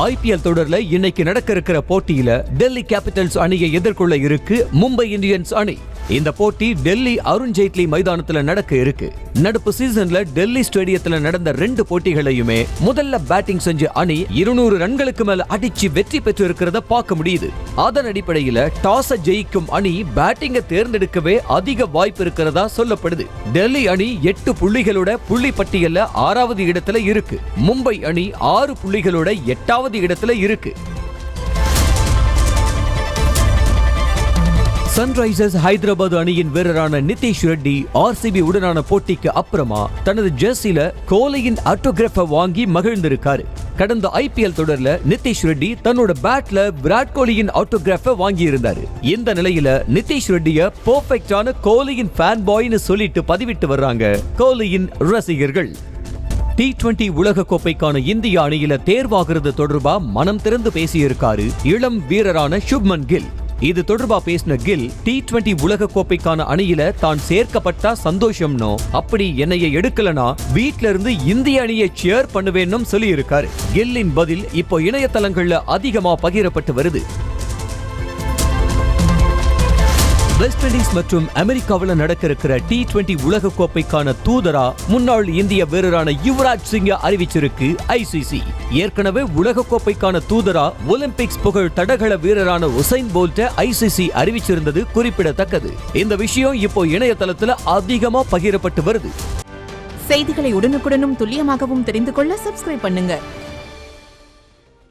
IPL தொடர்ல இன்னைக்கு நடக்க இருக்கிற போட்டியில டெல்லி கேபிட்டல்ஸ் அணியை எதிர்கொள்ள இருக்கு மும்பை இந்தியன்ஸ் அணி. இந்த போட்டி டெல்லி அருண் ஜேட்லி மைதானத்துல நடக்க இருக்கு. நடப்பு சீசன்ல டெல்லி ஸ்டேடியத்துல நடந்த 2 போட்டிகளையுமே முதல்ல பேட்டிங் செஞ்ச அணி 200 ரன்களுக்கு மேல அடிச்சு வெற்றி பெற்று இருக்கிறத பார்க்க முடியுது. அதன் அடிப்படையில டாஸை ஜெயிக்கும் அணி பேட்டிங்கை தேர்ந்தெடுக்கவே அதிக வாய்ப்பு இருக்கிறதா சொல்லப்படுது. டெல்லி அணி 8 புள்ளிகளோட புள்ளி பட்டியல்ல 6வது இடத்துல இருக்கு. மும்பை அணி 6 புள்ளிகளோட 8வது இடத்துல இருக்கு. சன்ரைசர்ஸ் ஹைதராபாத் அணியின் வீரரான நிதிஷ் ரெட்டி RCB உடனான போட்டிக்கு அப்புறமா தனது ஜெர்சில கோலியின் ஆட்டோகிராஃபை வாங்கி மகிழ்ந்திருக்காரு. கடந்த IPL தொடர்ல நிதிஷ் ரெட்டி தன்னோட பேட்ல விராட் கோலியின் ஆட்டோகிராஃபை வாங்கி இருந்தாரு. இந்த நிலையில நிதிஷ் ரெட்டிய பெர்ஃபெக்ட்டான கோலியின் ஃபேன் பாய்னு சொல்லிட்டு பதிவிட்டு வர்றாங்க கோலியின் ரசிகர்கள். T20 உலக கோப்பைக்கான இந்திய அணியில தேர்வாகிறது தொடர்பா மனம் திறந்து பேசியிருக்காரு இளம் வீரரான சுப்மன் கில். இது தொடர்பா பேசின கில், T20 உலக கோப்பைக்கான அணியில தான் சேர்க்கப்பட்டா சந்தோஷம்னோ, அப்படி என்னைய எடுக்கலனா வீட்ல இருந்து இந்திய அணியை சேர் பண்ணுவேன்னு சொல்லி இருக்காரு. கில்லின் பதில் இப்போ இணையதளங்கள்ல அதிகமா பகிரப்பட்டு வருது. வெஸ்ட் இண்டீஸ் மற்றும் அமெரிக்காவில் நடக்க இருக்கிற T20 உலக கோப்பைக்கான தூதரா முன்னாள் இந்திய வீரரான யுவராஜ் சிங்கை அறிவிச்சிருக்கு ICC. ஏற்கனவே உலக கோப்பைக்கான தூதரா ஒலிம்பிக்ஸ் புகழ் தடகள வீரரான உசைன் போல்ட்டை ICC அறிவிச்சிருந்தது குறிப்பிடத்தக்கது. இந்த விஷயம் இப்போ இணையதளத்துல அதிகமா பகிரப்பட்டு வருது. செய்திகளை உடனுக்குடனும் துல்லியமாகவும் தெரிந்து கொள்ள சப்ஸ்கிரைப் பண்ணுங்க.